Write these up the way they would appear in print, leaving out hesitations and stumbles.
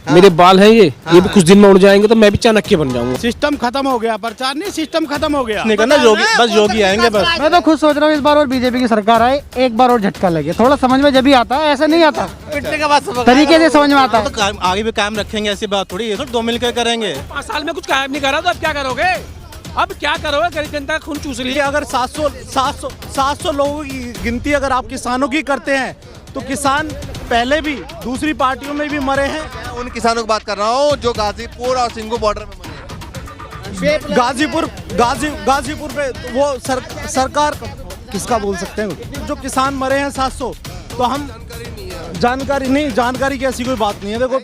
मेरे बाल हैं ये भी कुछ दिन में उड़ जाएंगे तो मैं भी चाणक्य बन जाऊंगा। सिस्टम खत्म हो गया, प्रचार नहीं, सिस्टम खत्म हो गया। नहीं करना, योगी बस योगी आएंगे बस। मैं तो खुद सोच रहा हूँ इस बार और बीजेपी की सरकार आए, एक बार और झटका लगे, थोड़ा समझ में जब भी आता है, ऐसा नहीं आता पिटने के बाद तरीके से समझ में आता है। तो आगे भी कायम रखेंगे, ऐसी बात थोड़ी है, दो मिलकर करेंगे। 5 साल में कुछ कायम नहीं करा तो अब क्या करोगे? अब क्या करोगे? गरीब जनता खून चूस रही है। अगर 700 लोगों की गिनती अगर आप किसानों की करते हैं तो किसान पहले भी दूसरी पार्टियों में भी मरे हैं। मैं उन किसानों की बात कर रहा हूँ जो गाजीपुर और सिंगू बॉर्डर में मरे हैं। गाजीपुर पे वो सरकार किसका बोल सकते हैं, जो किसान मरे हैं 700, तो हम जानकारी की ऐसी कोई बात नहीं है। देखो,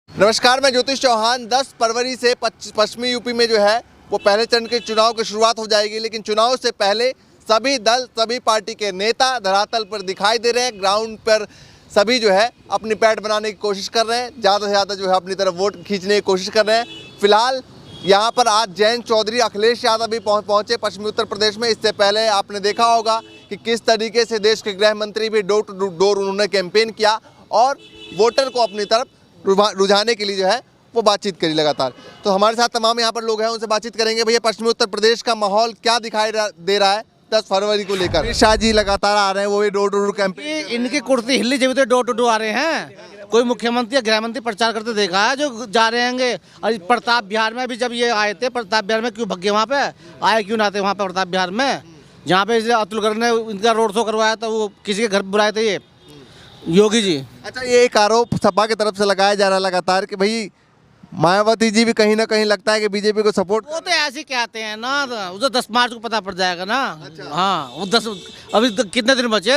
नमस्कार, मैं ज्योतिष चौहान। 10 फरवरी से पश्चिमी यूपी में जो है वो पहले चरण के चुनाव की शुरुआत हो जाएगी, लेकिन चुनाव से पहले सभी दल, सभी पार्टी के नेता धरातल पर दिखाई दे रहे हैं। ग्राउंड पर सभी जो है अपनी पैठ बनाने की कोशिश कर रहे हैं, ज़्यादा से ज़्यादा जो है अपनी तरफ वोट खींचने की कोशिश कर रहे हैं। फिलहाल यहाँ पर आज जयंत चौधरी, अखिलेश यादव भी पहुँचे पश्चिमी उत्तर प्रदेश में। इससे पहले आपने देखा होगा कि किस तरीके से देश के गृह मंत्री भी डोर टू डोर उन्होंने कैंपेन किया और वोटर को अपनी तरफ रुझाने के लिए जो है वो बातचीत करी लगातार। तो हमारे साथ तमाम यहाँ पर लोग हैं, उनसे बातचीत करेंगे। भैया, पश्चिमी उत्तर प्रदेश का माहौल क्या दिखाई दे रहा है 10 फरवरी को लेकर? अमित शाह जी लगातार आ रहे हैं, वो भी डोर टू डोर कैंपेन। इनकी कुर्सी हिल्ली जब तो डोर टू डोर आ रहे हैं। कोई मुख्यमंत्री या गृह मंत्री प्रचार करते देखा है जो जा रहे होंगे? और प्रताप बिहार में भी जब ये आए थे, प्रताप बिहार में क्यों भगे? वहाँ पे आए क्यों ना थे वहाँ पे प्रताप बिहार में, जहाँ पे अतुल गर्ग ने इनका रोड शो करवाया था, वो किसी के घर बुलाए थे ये योगी जी। अच्छा, ये एक आरोप सपा की तरफ से लगाया जा रहा है लगातार कि भाई मायावती जी भी कहीं ना कहीं लगता है कि बीजेपी को सपोर्ट। वो तो ऐसे कहते हैं ना, उसे 10 मार्च को पता पड़ जाएगा ना। अच्छा। हाँ, वो 10 अभी कितने दिन बचे?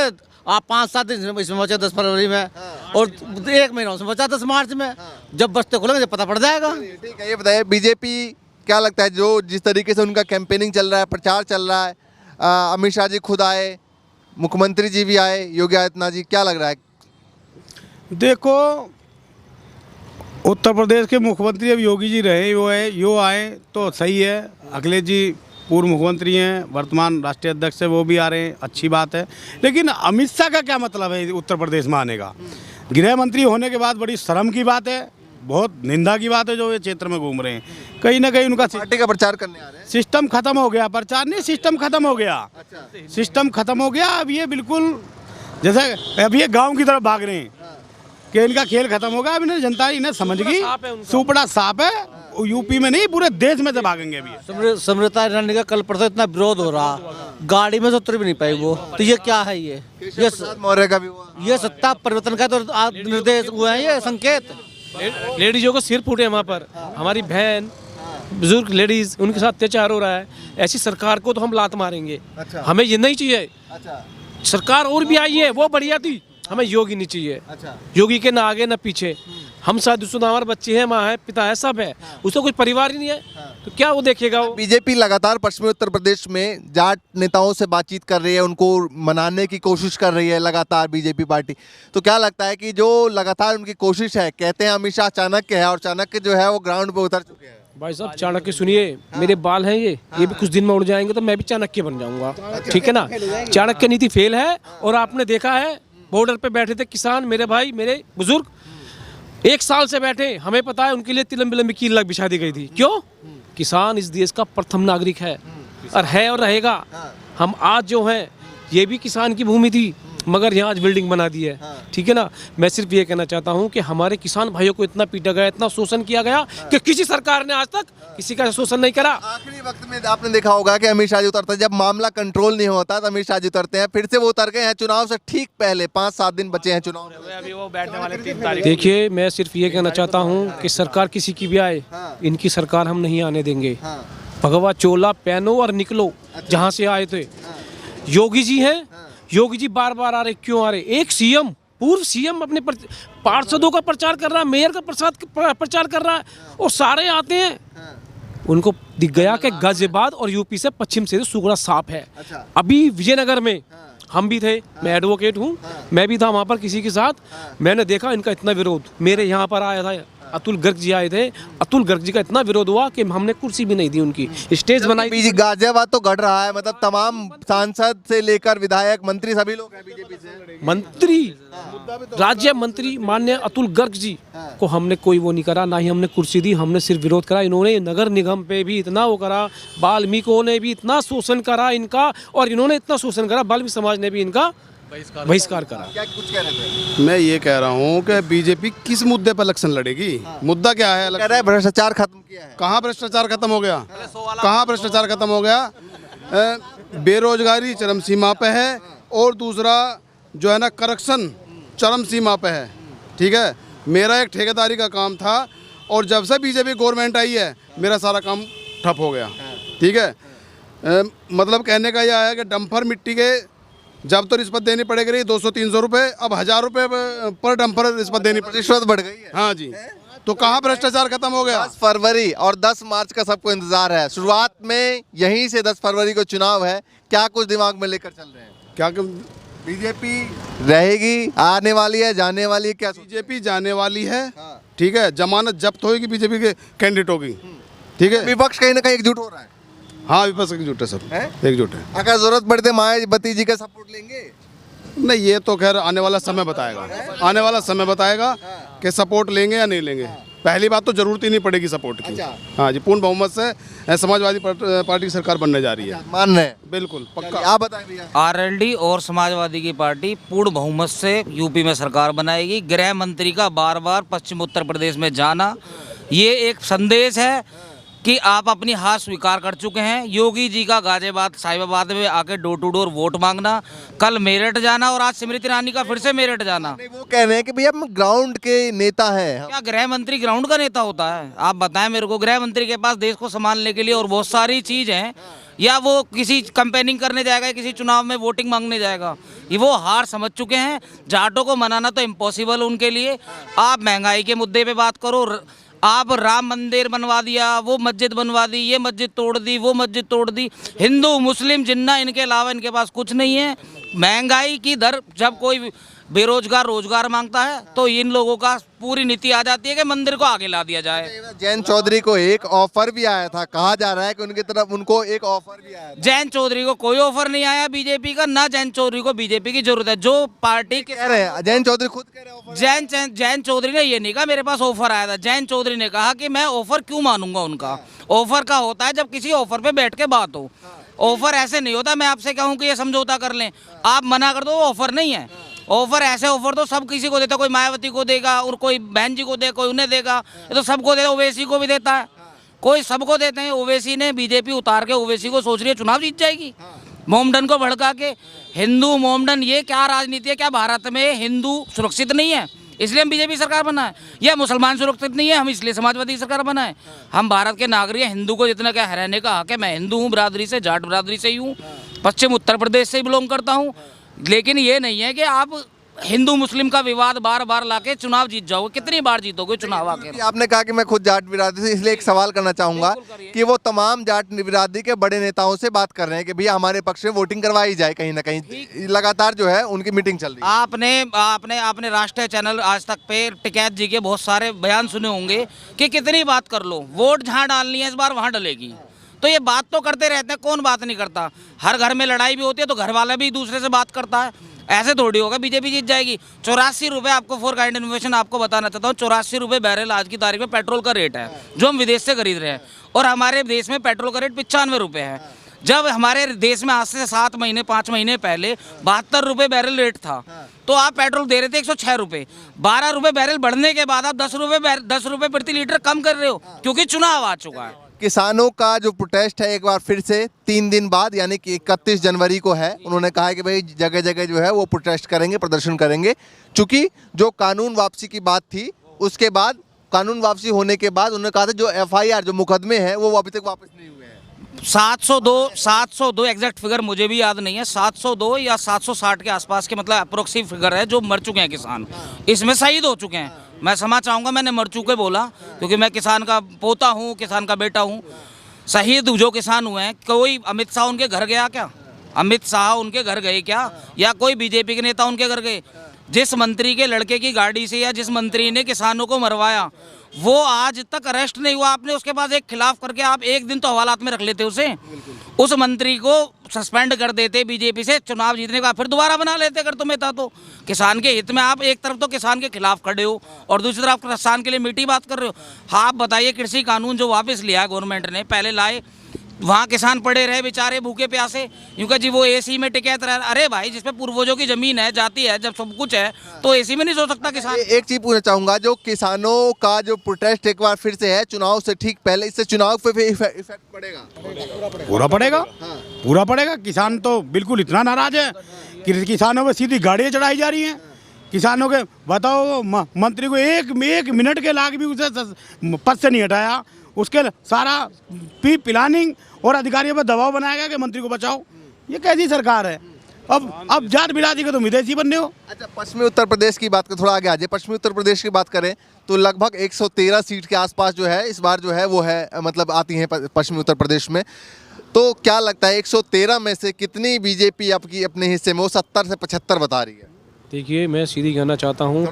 आप 5-7 दिन इसमें बचे 10 फरवरी में। हाँ। और 1 महीना उसमें बचा 10 मार्च में। हाँ। जब बस्ते खुलेंगे जब पता पड़ जाएगा। ठीक है, ये बताइए बीजेपी क्या लगता है जो जिस तरीके से उनका कैंपेनिंग चल रहा है, प्रचार चल रहा है, अमित शाह जी खुद आए, मुख्यमंत्री जी भी आए, योगी आदित्यनाथ जी, क्या लग रहा है? देखो, उत्तर प्रदेश के मुख्यमंत्री अब योगी जी रहे, यो आए तो सही है। अखिलेश जी पूर्व मुख्यमंत्री हैं, वर्तमान राष्ट्रीय अध्यक्ष है, वो भी आ रहे हैं, अच्छी बात है। लेकिन अमित शाह का क्या मतलब है उत्तर प्रदेश में आने का? गृह मंत्री होने के बाद बड़ी शर्म की बात है, बहुत निंदा की बात है जो ये क्षेत्र में घूम रहे हैं। कहीं ना कहीं उनका पार्टी का प्रचार करने आ रहे हैं। सिस्टम खत्म हो गया, प्रचार नहीं, सिस्टम खत्म हो गया। अच्छा। सिस्टम खत्म हो गया। अब ये बिल्कुल जैसे अब ये गाँव की तरफ भाग रहे हैं कि इनका खेल खत्म होगा। अब इन्हें जनता इन्हें समझ गई, सुपड़ा साफ है। यूपी में नहीं, पूरे देश में से भागेंगे अभी। समृता ईरानी का कल परसों इतना विरोध हो रहा, गाड़ी में से उतर भी नहीं पाई वो। तो ये क्या है? ये मौर्य का भी हुआ। ये सत्ता परिवर्तन का तो निर्देश हुआ है, ये संकेत। लेडीजों को सिर फूटे वहाँ पर, हमारी बहन बुजुर्ग लेडीज, उनके साथ अत्याचार हो रहा है। ऐसी सरकार को तो हम लात मारेंगे। अच्छा। हमें ये नहीं चाहिए। अच्छा। सरकार और भी आई है, वो बढ़िया थी, हमें योगी नहीं चाहिए। अच्छा। योगी के ना आगे ना पीछे। हम शादीशुदा, हमारे बच्चे हैं, माँ है, पिता है, सब है। उसका कोई परिवार ही नहीं है। तो क्या वो देखेगा? वो बीजेपी लगातार पश्चिमी उत्तर प्रदेश में जाट नेताओं से बातचीत कर रही है, उनको मनाने की कोशिश कर रही है लगातार बीजेपी पार्टी। तो क्या लगता है कि जो लगातार उनकी कोशिश है, कहते हैं अमित शाह चाणक्य है और चाणक्य जो है वो ग्राउंड पे उतर चुके हैं। भाई साहब, चाणक्य सुनिए, मेरे बाल हैं ये भी कुछ दिन में उड़ जाएंगे तो मैं भी चाणक्य बन जाऊंगा। ठीक है ना? चाणक्य नीति फेल है। और आपने देखा है बॉर्डर पे बैठे थे किसान, मेरे भाई, मेरे बुजुर्ग 1 साल से बैठे। हमें पता है उनके लिए लंबी लंबी कील बिछा दी गई थी। क्यों? किसान इस देश का प्रथम नागरिक है और रहेगा। हम आज जो हैं, ये भी किसान की भूमि थी, मगर यहाँ आज बिल्डिंग बना दी है। ठीक है ना? मैं सिर्फ ये कहना चाहता हूँ कि हमारे किसान भाइयों को इतना पीटा गया, इतना शोषण किया गया कि किसी सरकार ने आज तक किसी का शोषण नहीं करा। आखिरी वक्त में आपने देखा होगा कि अमित शाह जी उतरते हैं, जब मामला कंट्रोल नहीं होता तो अमित शाह जी उतरते हैं। फिर से वो उतर गए हैं चुनाव से ठीक पहले, 5-7 दिन बचे हैं चुनाव। अभी वो बैठने वाले 3 तारीख। देखिए, मैं सिर्फ ये कहना चाहता हूँ कि सरकार किसी की भी आए, इनकी सरकार हम नहीं आने देंगे। भगवा चोला पहनो और निकलो जहाँ से आए थे। योगी जी हैं, योगी जी बार बार आ रहे, क्यों आ रहे? एक सीएम, पूर्व सीएम अपने पार्षदों का प्रचार कर रहा है, मेयर का प्रचार कर रहा है, और सारे आते हैं। उनको दिख गया कि गाजियाबाद और यूपी से पश्चिम से सुगड़ा साफ है। अच्छा। अभी विजयनगर में हम भी थे, मैं एडवोकेट हूँ, मैं भी था वहाँ पर किसी के साथ। मैंने देखा इनका इतना विरोध। मेरे यहाँ पर आया था अतुल गर्ग जी आए थे। अतुल गर्ग जी का इतना विरोध हुआ कि हमने कुर्सी भी नहीं दी उनकी, स्टेज बनाई। बीजेपी गाजियाबाद तो गढ़ रहा है, मतलब तमाम सांसद से लेकर विधायक मंत्री सभी लोग हैं बीजेपी से। मंत्री, राज्य मंत्री माननीय अतुल गर्ग जी को हमने कोई वो नहीं करा, ना ही हमने कुर्सी दी, हमने सिर्फ विरोध करा। इन्होंने नगर निगम पे भी इतना वो करा, वाल्मीकियों ने भी इतना शोषण करा इनका, और इन्होंने इतना शोषण करा, वाल्मीकि समाज ने भी इनका बहिष्कार करा। क्या कुछ कह रहे थे? मैं ये कह रहा हूँ कि बीजेपी किस मुद्दे पर इलेक्शन लड़ेगी? मुद्दा क्या है? कह रहे हैं भ्रष्टाचार खत्म किया है। कहाँ भ्रष्टाचार खत्म हो गया? कहाँ भ्रष्टाचार खत्म हो गया? बेरोजगारी चरम सीमा पे है, और दूसरा जो है ना करप्शन चरम सीमा पे है। ठीक है, मेरा एक ठेकेदारी का काम था, और जब से बीजेपी गवर्नमेंट आई है मेरा सारा काम ठप हो गया। ठीक है, मतलब कहने का यह है कि डंपर मिट्टी के जब तो रिश्वत देनी पड़ेगी रही 200-300 रुपये, अब 1000 रुपये पर डंपर रिश्वत देनी पड़ेगी। रिश्वत बढ़ गई है। हाँ जी, तो कहाँ भ्रष्टाचार खत्म हो गया? 10 फरवरी और 10 मार्च का सबको इंतजार है। शुरुआत में यहीं से 10 फरवरी को चुनाव है, क्या कुछ दिमाग में लेकर चल रहे हैं? क्या बीजेपी रहेगी, आने वाली है, जाने वाली है, क्या? बीजेपी जाने वाली है। ठीक है, जमानत जब्त होगी बीजेपी के कैंडिडेटों की। ठीक है, विपक्ष कहीं ना कहीं एकजुट हो रहा है। हाँ विपक्ष एकजुट है, सब एकजुट है। अगर जरूरत पड़ते मायावती जी का सपोर्ट लेंगे? नहीं, ये तो खैर आने वाला समय बताएगा, आने वाला समय बताएगा कि सपोर्ट लेंगे या नहीं लेंगे। पहली बात तो जरूरत ही नहीं पड़ेगी सपोर्ट की। हाँ जी, पूर्ण बहुमत से समाजवादी पार्टी की सरकार बनने जा रही है। मान रहे हैं? बिल्कुल पक्का। आप बताएं भैया। आरएलडी और समाजवादी की पार्टी पूर्ण बहुमत से यूपी में सरकार बनाएगी। गृह मंत्री का बार बार पश्चिम उत्तर प्रदेश में जाना, ये एक संदेश है कि आप अपनी हार स्वीकार कर चुके हैं। योगी जी का गाजियाबाद साहिबाबाद में आके डोर टू डोर वोट मांगना, कल मेरठ जाना, और आज स्मृति ईरानी का फिर से मेरठ जाना। वो कह रहे हैं कि भैया हम ग्राउंड के नेता हैं। क्या गृह मंत्री ग्राउंड का नेता होता है? आप बताएं मेरे को। गृह मंत्री के पास देश को संभालने के लिए और बहुत सारी चीज हैं, या वो किसी कैंपेनिंग करने जाएगा, किसी चुनाव में वोटिंग मांगने जाएगा? ये वो हार समझ चुके हैं। जाटों को मनाना तो इम्पॉसिबल उनके लिए। आप महंगाई के मुद्दे पे बात करो, आप राम मंदिर बनवा दिया, वो मस्जिद बनवा दी, ये मस्जिद तोड़ दी, वो मस्जिद तोड़ दी। हिंदू मुस्लिम जिन्ना, इनके अलावा इनके पास कुछ नहीं है। महंगाई की दर, जब कोई बेरोजगार रोजगार मांगता है तो इन लोगों का पूरी नीति आ जाती है कि मंदिर को आगे ला दिया जाए। जैन चौधरी को एक ऑफर भी आया था, कहा जा रहा है कि उनकी तरफ उनको एक ऑफर भी आया था। जैन चौधरी को कोई ऑफर नहीं आया बीजेपी का, ना जैन चौधरी को बीजेपी की जरूरत है। जो पार्टी कह रहे हैं, जैन चौधरी खुद कह रहे हैं ऑफर। जैन चौधरी ने ये नहीं कहा मेरे पास ऑफर आया था। जैन चौधरी ने कहा कि मैं ऑफर क्यों मानूंगा उनका। ऑफर का होता है जब किसी ऑफर पे बैठ के बात हो। ऑफर ऐसे नहीं होता मैं आपसे कहूँ कि ये समझौता कर लें, आप मना कर दो, वो ऑफर नहीं है। ऑफर ऐसे ऑफर तो सब किसी को देता, कोई मायावती को देगा, और कोई बहन जी को दे, कोई उन्हें देगा, ये तो सबको देता। ओवैसी को भी देता है, कोई सबको देते हैं। ओवैसी ने बीजेपी उतार के ओवैसी को सोच रही है चुनाव जीत जाएगी, मोमडन को भड़का के। हिंदू मोमडन, ये क्या राजनीति है? क्या भारत में हिंदू सुरक्षित नहीं है इसलिए हम बीजेपी सरकार बनाए, या मुसलमान सुरक्षित नहीं है हम इसलिए समाजवादी सरकार बनाए? हम भारत के नागरिक हैं, हिंदू को जितना क्या रहने का हक है। मैं हिंदू हूँ, बिरादरी से, जाट बिरादरी से ही हूँ, पश्चिम उत्तर प्रदेश से ही बिलोंग करता हूँ। लेकिन ये नहीं है कि आप हिंदू मुस्लिम का विवाद बार बार लाके चुनाव जीत जाओगे। कितनी बार जीतोगे चुनाव आके? आपने कहा कि मैं खुद जाट बिरादरी से, इसलिए एक सवाल करना चाहूंगा कि वो तमाम जाट बिरादरी के बड़े नेताओं से बात कर रहे हैं कि भैया हमारे पक्ष में वोटिंग करवाई जाए। कहीं ना कहीं लगातार जो है उनकी मीटिंग चल रही है। आपने राष्ट्रीय चैनल आज तक पे टिकैत जी के बहुत सारे बयान सुने होंगे कि कितनी बात कर लो, वोट जहाँ डालनी है इस बार वहाँ डलेगी। तो ये बात तो करते रहते हैं, कौन बात नहीं करता? हर घर में लड़ाई भी होती है तो घर वाला भी दूसरे से बात करता है। ऐसे थोड़ी होगा बीजेपी जीत जाएगी। 84 रुपये, आपको फॉर काइंड इन्फॉर्मेशन आपको बताना चाहता हूँ, 84 रुपये बैरल आज की तारीख में पेट्रोल का रेट है, जो हम विदेश से खरीद रहे हैं। और हमारे देश में पेट्रोल का रेट 95 रुपये है। जब हमारे देश में आज से 7 महीने 5 महीने पहले 72 रुपये बैरल रेट था, तो आप पेट्रोल दे रहे थे 106 रुपये। 12 रुपये बैरल बढ़ने के बाद आप 10 रुपये प्रति लीटर कम कर रहे हो, क्योंकि चुनाव आ चुका है। किसानों का जो प्रोटेस्ट है एक बार फिर से 3 दिन बाद यानी कि 31 जनवरी को है। उन्होंने कहा है कि भाई जगह जगह जो है वो प्रोटेस्ट करेंगे, प्रदर्शन करेंगे, चूंकि जो कानून वापसी की बात थी उसके बाद, कानून वापसी होने के बाद उन्होंने कहा था जो FIR जो मुकदमे हैं वो अभी तक वापस नहीं हुए हैं। 702 एग्जैक्ट फिगर मुझे भी याद नहीं है, 702 या 760 के आसपास के मतलब अप्रोक्सीम फिगर है जो मर चुके हैं किसान, इसमें शहीद हो चुके हैं। मैं क्षमा चाहूँगा, मैंने मर चुके बोला क्योंकि मैं किसान का पोता हूँ, किसान का बेटा हूँ। शहीद जो किसान हुए हैं, कोई अमित शाह उनके घर गया क्या? अमित शाह उनके घर गए क्या, या कोई बीजेपी के नेता उनके घर गए? जिस मंत्री के लड़के की गाड़ी से या जिस मंत्री ने किसानों को मरवाया वो आज तक अरेस्ट नहीं हुआ। आपने उसके बाद एक खिलाफ करके आप एक दिन तो हवालात में रख लेते उसे, उस मंत्री को सस्पेंड कर देते बीजेपी से, चुनाव जीतने के बाद फिर दोबारा बना लेते अगर तुम्हें था तो। किसान के हित में आप एक तरफ तो किसान के खिलाफ खड़े हो और दूसरी तरफ किसान के लिए मीठी बात कर रहे हो। हाँ, आप बताइए, कृषि कानून जो वापस लिया है गवर्नमेंट ने, पहले लाए वहाँ किसान पड़े रहे बेचारे भूखे प्यासे, यूँ जी वो एसी में टिकैत रहे। अरे भाई, जिसपे पूर्वजों की जमीन है, जाति है, जब सब कुछ है तो एसी में नहीं सो सकता किसान। एक चीज पूछना चाहूंगा, जो किसानों का जो प्रोटेस्ट एक बार फिर से है चुनाव से ठीक पहले, इससे चुनाव पे भी इफेक्ट पड़ेगा? पूरा पड़ेगा, पूरा पड़ेगा। किसान तो बिल्कुल इतना नाराज है कि किसानों पर सीधी गाड़ियाँ चढ़ाई जा रही हैं। किसानों के बताओ, मंत्री को एक मिनट के लाग भी उसे पद से नहीं हटाया, उसके सारा प्लानिंग और अधिकारियों पर दबाव बनाया गया कि मंत्री को बचाओ। ये कैसी सरकार है? अब जात बिरादरी के तुम विदेशी बनने हो। अच्छा, पश्चिमी उत्तर प्रदेश की बात करें, थोड़ा आगे आ जाए, पश्चिमी उत्तर प्रदेश की बात करें तो लगभग 113 सीट के आसपास जो है इस बार जो है वो है, मतलब आती हैं पश्चिमी उत्तर प्रदेश में। तो क्या लगता है 113 में से कितनी बीजेपी आपकी अपने हिस्से में, वो 70 से 75 बता रही है? देखिए, मैं सीधी कहना चाहता हूँ,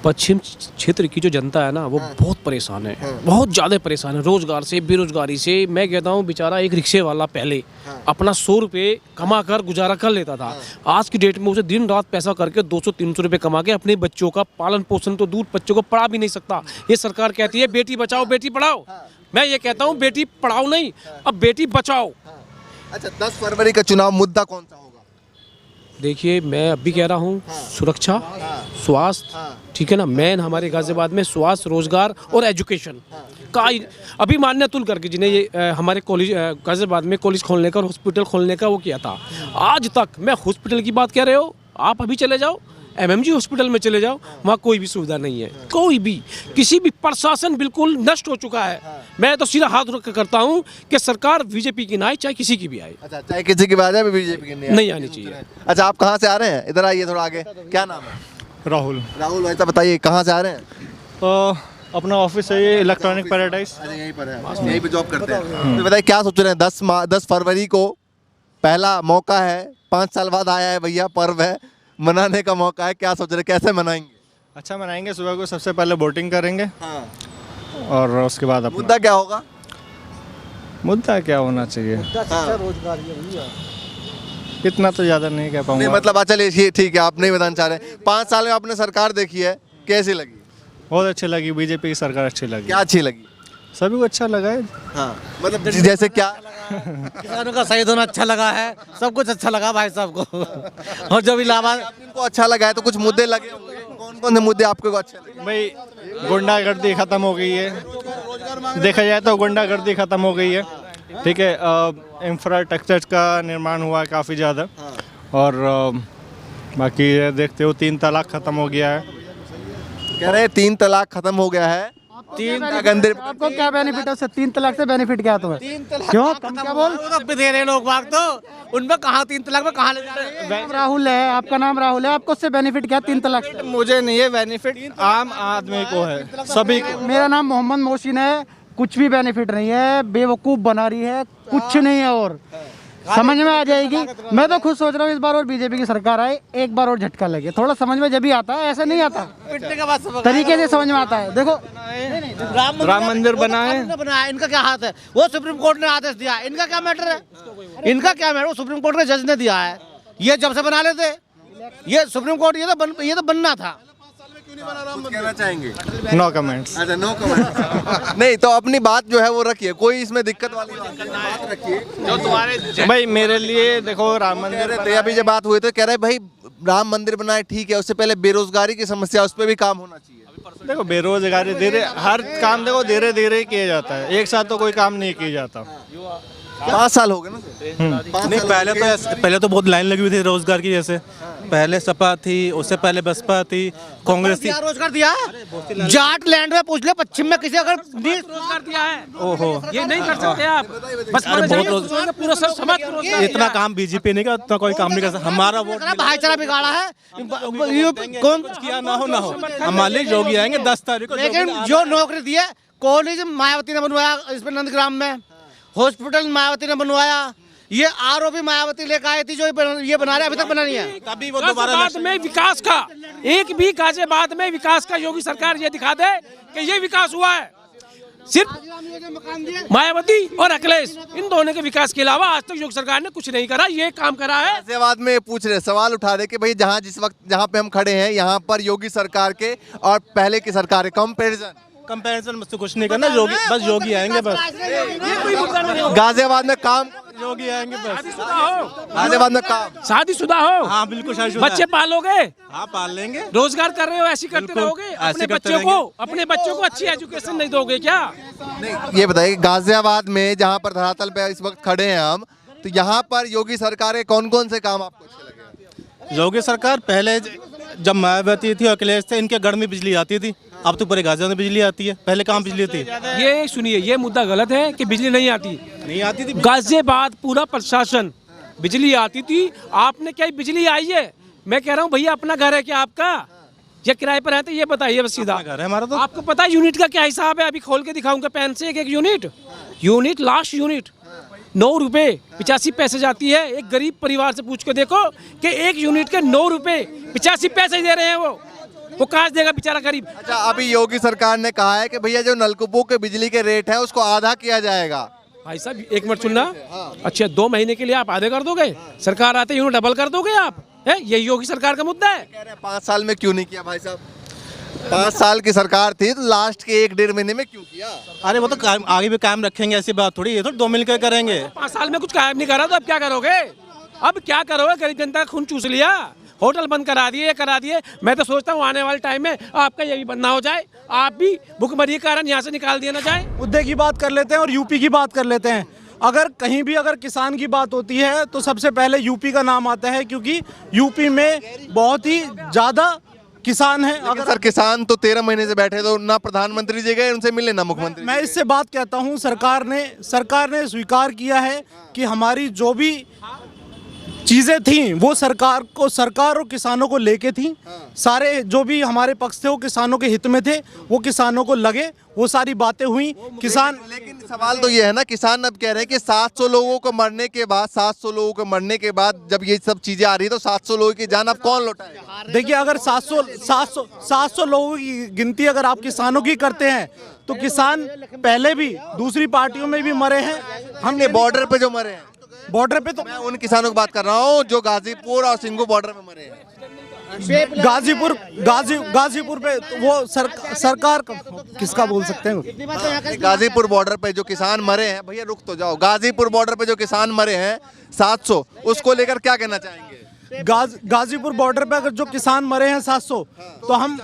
पश्चिम क्षेत्र की जो जनता है ना वो बहुत परेशान है, बहुत ज़्यादा परेशान है, रोज़गार से, बेरोजगारी से। मैं कहता हूँ बेचारा एक रिक्शे वाला पहले अपना 100 रुपये कमा कर गुजारा कर लेता था, आज की डेट में उसे दिन रात पैसा करके 200-300 रुपये कमा के अपने बच्चों का पालन पोषण तो दूर, बच्चों को पढ़ा भी नहीं सकता। ये सरकार कहती है बेटी बचाओ बेटी पढ़ाओ, मैं ये कहता हूँ बेटी पढ़ाओ नहीं, अब बेटी बचाओ। अच्छा, 10 फरवरी का चुनाव मुद्दा कौन सा होगा? देखिए, मैं अभी कह रहा हूँ सुरक्षा, स्वास्थ्य, ठीक है ना, मेन हमारे गाजियाबाद में स्वास्थ्य, रोजगार और एजुकेशन का अभी मान्य तुल करके जिन्हें ये हमारे कॉलेज गाजियाबाद में कॉलेज खोलने का और हॉस्पिटल खोलने का वो किया था। आज तक मैं हॉस्पिटल की बात कह रहे हो, आप अभी चले जाओ MMG हॉस्पिटल में चले जाओ, वहाँ कोई भी सुविधा नहीं है, कोई भी, किसी भी, प्रशासन बिल्कुल नष्ट हो चुका है। मैं तो सीधा हाथ रख करता हूँ कि सरकार बीजेपी की ना आए, चाहे किसी की भी आए। अच्छा, चाहे किसी की भी आ जाए, बीजेपी की नहीं आनी चाहिए। अच्छा, आप कहाँ से आ रहे हैं? इधर आइए थोड़ा आगे। क्या नाम है? राहुल। राहुल, ऐसा बताइए कहाँ से आ रहे हैं? अपना ऑफिस है ये इलेक्ट्रॉनिक पैराडाइज। अच्छा, यहीं पर है, यहीं पे जॉब करते हैं। तो बताइए क्या सोच रहे हैं? 10 फरवरी को पहला मौका है, 5 साल बाद आया है भैया, पर्व है, मनाने का मौका है, क्या सोच रहे हैं, कैसे मनाएंगे? अच्छा मनाएंगे, सुबह को सबसे पहले वोटिंग करेंगे। हाँ। और उसके बाद अपना मुद्दा क्या होगा? मुद्दा क्या होना चाहिए, इतना तो ज़्यादा नहीं कह नहीं, पाऊंगा। मतलब चलिए ठीक है, आप नहीं बताना चाह रहे। 5 साल में आपने सरकार देखी है, कैसी लगी? बहुत अच्छी लगी, बीजेपी की सरकार अच्छी लगी। क्या अच्छी लगी? सभी को अच्छा लगा है। हाँ, मतलब जैसे क्या? किसानों का शहीद होना अच्छा लगा है, सब कुछ अच्छा लगा भाई साहब को। और जब इलाहाबाद आपको अच्छा लगा है तो कुछ मुद्दे लगे होंगे, कौन कौन से मुद्दे आपको अच्छे लगे? भाई गुंडागर्दी ख़त्म हो गई है, देखा जाए तो गुंडागर्दी ख़त्म हो गई है, ठीक है। इंफ्रास्ट्रक्चर का निर्माण हुआ है काफ़ी ज़्यादा, और बाकी ये देखते हो 3 तलाक ख़त्म हो गया है। कह रहे हैं 3 तलाक खत्म हो गया है। 3 आपको क्या बेनिफिट है उससे? 3 तलाक से बेनिफिट क्या है तुम्हें? 3 तलाक क्यों कम क्या बोल दे रहे लोग बाग, तो उनमें कहाँ 3 तलाक में कहाँ ले जा रहे हैं? राहुल है, आपका नाम राहुल है, आपको उससे बेनिफिट क्या है 3 तलाक से? मुझे नहीं है बेनिफिट, आम आदमी को है, सभी को। मेरा नाम मोहम्मद मोहसिन है, कुछ भी बेनिफिट नहीं है, बेवकूफ़ बना रही है, कुछ नहीं है, और समझ में आ जाएगी। मैं तो खुद सोच रहा हूँ इस बार और बीजेपी की सरकार आए, एक बार और झटका लगे, थोड़ा समझ में जब भी आता है, ऐसा नहीं आता, तरीके से समझ में आता है। देखो राम मंदिर बनाए, बनाया, इनका क्या हाथ है? वो सुप्रीम कोर्ट ने आदेश दिया, इनका क्या मैटर है? इनका क्या मैटर? वो सुप्रीम कोर्ट के जज ने दिया है, ये जब से बना लेते, ये सुप्रीम कोर्ट ये तो बनना था। कुछ कहना चाहेंगे? No comments. अच्छा, नो कमेंट। नहीं तो अपनी बात जो है वो रखिए, कोई इसमें दिक्कत वाली बात रखिए जो तुम्हारे। भाई मेरे लिए देखो, राम मंदिर तो अभी जब बात हुई तो कह रहे भाई राम मंदिर बनाए, ठीक है, उससे पहले बेरोजगारी की समस्या, उस पर भी काम होना चाहिए। देखो, बेरोजगारी धीरे, हर काम देखो धीरे धीरे किया जाता है, एक साथ तो कोई काम नहीं किया जाता। 5 साल हो गए ना? नहीं, पहले तो बहुत लाइन लगी हुई थी रोजगार की, जैसे पहले सपा थी, उससे पहले बसपा थी, कांग्रेस थी। रोजगार दिया जाट लैंड में, पूछ ले पश्चिम में किसी अगर रोजगार दिया है, ओहो, ये नहीं कर सकते आप, बस बहुत पूरा समाज को रोजगार इतना काम बीजेपी नहीं का, उतना कोई काम नहीं कर सकता। हमारा वोट भाईचारा बिगाड़ा है, कौन किया ना हो, हम मालिक जोगी आएंगे 10 तारीख को। लेकिन जो नौकरी दी है, कॉलेज मायावती ने बनवाया इसमें नंदग्राम में, हॉस्पिटल मायावती ने बनवाया, ये आरोपी मायावती लेकर आई थी जो ये बना रहे, अभी तक बना नहीं है। तभी वो दोबारा गाजियाबाद में विकास का एक भी गाजियाबाद में विकास का योगी सरकार ये दिखा दे कि ये विकास हुआ है। सिर्फ मायावती और अखिलेश इन दोनों के विकास के अलावा आज तक योगी सरकार ने कुछ नहीं करा। ये काम करा है। गाजियाबाद में पूछ रहे, सवाल उठा रहे कि भाई जहाँ जिस वक्त जहाँ पे हम खड़े हैं यहाँ पर योगी सरकार के और पहले की सरकार के कंपैरिजन मुझसे कुछ नहीं करना, योगी बस योगी आएंगे बस। ये कोई मुद्दा नहीं हो। गाजियाबाद में काम, योगी आएंगे बस। शादीशुदा हो, गाजियाबाद में काम, शादीशुदा हो, हाँ बिल्कुल शादीशुदा। बच्चे पालोगे, हाँ पाल लेंगे। रोजगार कर रहे हो, ऐसी करते बिल्कुल, रहोगे, ऐसे करते अपने बच्चों को अच्छी एजुकेशन नहीं दोगे क्या? नहीं ये बताइए गाजियाबाद में जहाँ पर धरातल पे इस वक्त खड़े हैं हम, तो यहाँ पर योगी सरकार के कौन कौन से काम आपको अच्छे लगे? योगी सरकार पहले जब मायावती थी, अखिलेश थे, इनके घर में बिजली आती थी। अब तो पूरे गाजियाबाद में बिजली आती है, पहले कहाँ बिजली थी? ये सुनिए, ये मुद्दा गलत है कि बिजली नहीं आती थी। गाजियाबाद पूरा प्रशासन बिजली आती थी। आपने क्या बिजली आई है? मैं कह रहा हूँ भैया अपना घर है क्या आपका, या किराए पर रहते? ये बताइए बस सीधा। घर है हमारा। तो आपको पता है यूनिट का क्या हिसाब है? अभी खोल के दिखाऊंगा पेन से। एक यूनिट लास्ट यूनिट 9 रुपए 85 पैसे जाती है। एक गरीब परिवार से पूछ के देखो कि एक यूनिट के 9 रुपए 85 पैसे दे रहे हैं। वो कहाँ से देगा बेचारा गरीब? अच्छा, अभी योगी सरकार ने कहा है कि भैया जो नलकूपों के बिजली के रेट है उसको आधा किया जाएगा। भाई साहब एक मिनट सुनना। अच्छा 2 महीने के लिए आप आधे कर दोगे, सरकार आते ही डबल कर दोगे आप? है यही योगी सरकार का मुद्दा है? कह रहे हैं 5 साल में क्यों नहीं किया भाई साहब? 5 साल की सरकार थी तो लास्ट के 1-1.5 महीने में क्यों किया? अरे वो तो आगे भी कायम रखेंगे, ऐसी बात थोड़ी, ये तो 2 मिलकर करेंगे। 5 साल में कुछ कायम नहीं करा तो अब क्या करोगे? अब क्या करोगे? गरीब जनता का खून चूस लिया, होटल बंद करा दिए। मैं तो सोचता हूँ आने वाले टाइम में आपका ये भी बंद ना हो जाए, आप भी भूखमरी के कारण यहाँ से निकाल दिया ना जाए। मुद्दे की बात कर लेते हैं और यूपी की बात कर लेते हैं। अगर कहीं भी अगर किसान की बात होती है तो सबसे पहले यूपी का नाम आता है, क्योंकि यूपी में बहुत ही ज़्यादा किसान हैं। अगर सर किसान तो 13 महीने से बैठे, तो ना प्रधानमंत्री जी गए उनसे मिलने, ना मुख्यमंत्री। मैं इससे बात कहता हूँ, सरकार ने स्वीकार किया है कि हमारी जो भी चीज़ें थी वो सरकार और किसानों को लेके थी। सारे जो भी हमारे पक्ष थे वो किसानों के हित में थे, वो किसानों को लगे, वो सारी बातें हुई। किसान लेकिन सवाल तो ये है ना, किसान अब कह रहे हैं कि 700 लोगों को मरने के बाद जब ये सब चीजें आ रही है तो 700 लोगों की जान अब कौन लौटाएगा? देखिए, अगर 700 लोगों की गिनती अगर आप किसानों की करते हैं तो किसान पहले भी दूसरी पार्टियों में भी मरे हैं। हमने बॉर्डर पे जो मरे हैं, बॉर्डर पे तो मैं उन किसानों की बात कर रहा हूँ जो गाजीपुर और सिंगू बॉर्डर में मरे हैं। गाजीपुर पे तो वो सरकार किसका बोल सकते हैं? गाजीपुर बॉर्डर पे जो किसान मरे हैं, भैया रुक तो जाओ, गाजीपुर बॉर्डर पे जो किसान मरे हैं 700, उसको लेकर क्या कहना चाहेंगे? गाजीपुर बॉर्डर पे अगर जो किसान मरे हैं 700, तो हम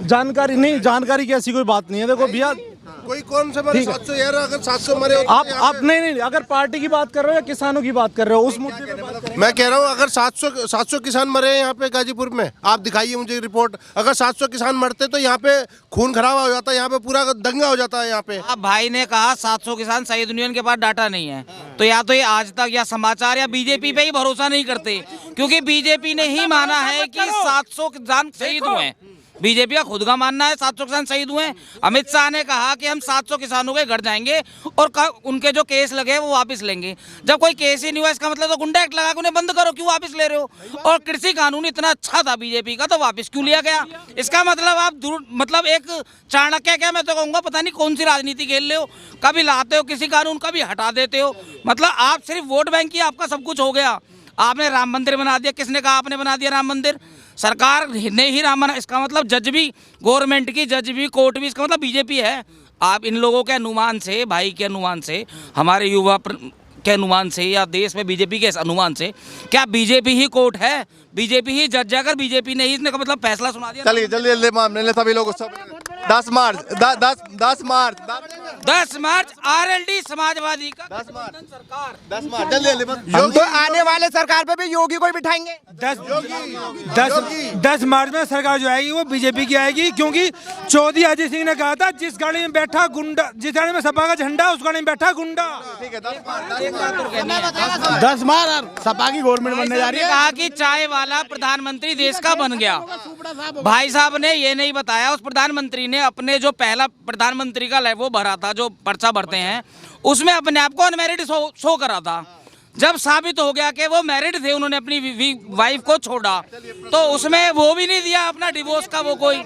जानकारी की ऐसी कोई बात नहीं है। देखो भैया, कोई कौन से मरे 700 यार, अगर 700 मरे आप नहीं, अगर पार्टी की बात कर रहे हो या किसानों की बात कर रहे हो, उस मुद्दे पे बात करें। मैं कह रहा हूँ अगर 700 किसान मरे हैं यहाँ पे गाजीपुर में, आप दिखाइए मुझे रिपोर्ट। अगर 700 किसान मरते तो यहाँ पे खून खराब हो जाता है, यहाँ पे पूरा दंगा हो जाता है यहाँ पे। अब भाई ने कहा 700 किसान, शहीद यूनियन के पास डाटा नहीं है, तो या तो ये आज तक या समाचार या बीजेपी पे ही भरोसा नहीं करते, क्योंकि बीजेपी ने ही माना है कि 700 किसान शहीद हुए हैं। बीजेपी का खुद का मानना है 700 किसान शहीद हुए हैं। अमित शाह ने कहा कि हम 700 किसानों के घर जाएंगे और उनके जो केस लगे वो वापस लेंगे। जब कोई केस ही नहीं हुआ, इसका मतलब तो गुंडा एक्ट लगा के उन्हें बंद करो, क्यों वापस ले रहे हो? और कृषि कानून इतना अच्छा था बीजेपी का, तो वापस क्यों लिया गया? इसका मतलब आप एक चाणक्य, क्या मैं तो कहूँगा, पता नहीं कौन सी राजनीति खेल रहे हो। कभी लाते हो किसी कानून, कभी हटा देते हो। मतलब आप सिर्फ वोट बैंक ही आपका सब कुछ हो गया। आपने राम मंदिर बना दिया, किसने कहा आपने बना दिया राम मंदिर? सरकार ने ही राम बना। इसका मतलब जज भी, गवर्नमेंट की जज भी, कोर्ट भी, इसका मतलब बीजेपी है। आप इन लोगों के अनुमान से, भाई के अनुमान से, हमारे युवा के अनुमान से, या देश में बीजेपी के अनुमान से, क्या बीजेपी ही कोर्ट है? बीजेपी ही जज है? अगर बीजेपी ने ही इसने मतलब फैसला सुना दिया। चलिए जल्दी मामले सभी लोग 10 मार्च RLD समाजवादी का 10 मार्च जल्दी। हम तो आने वाले सरकार पे भी योगी को ही बिठाएंगे। 10 मार्च में सरकार जो आएगी वो बीजेपी की आएगी, क्योंकि चौधरी अजय सिंह ने कहा था जिस गाड़ी में बैठा गुंडा, जिस गाड़ी में सपा का झंडा उस गाड़ी में बैठा गुंडा। ठीक है, 10 मार्च सपा की गवर्नमेंट बनने जा रही है। कहा कि चाय वाला प्रधानमंत्री देश का बन गया। भाई साहब ने ये नहीं बताया, उस प्रधानमंत्री ने अपने जो पहला प्रधानमंत्री का वो भरा था, जो पर्चा भरते हैं, उसमें अपने आप को अनमेरिट शो करा था। जब साबित हो गया कि वो मैरिड थे, उन्होंने अपनी वाइफ को छोड़ा, तो उसमें वो भी नहीं दिया अपना डिवोर्स का वो कोई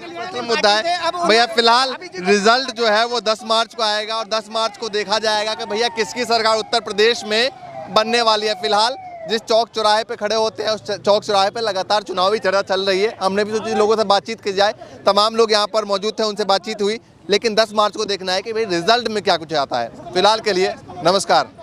मुद्दा है भैया। फिलहाल रिजल्ट जो है वो 10 मार्च को आएगा और 10 मार्च को देखा जाएगा कि भैया किसकी सरकार उत्तर प्रदेश में बनने वाली है। फिलहाल जिस चौक चौराहे पे खड़े होते हैं उस चौक चौराहे पे लगातार चुनावी चर्चा चल रही है। हमने भी सोची लोगों से बातचीत की जाए, तमाम लोग यहाँ पर मौजूद थे, उनसे बातचीत हुई, लेकिन 10 मार्च को देखना है कि भाई रिजल्ट में क्या कुछ आता है। फिलहाल के लिए नमस्कार।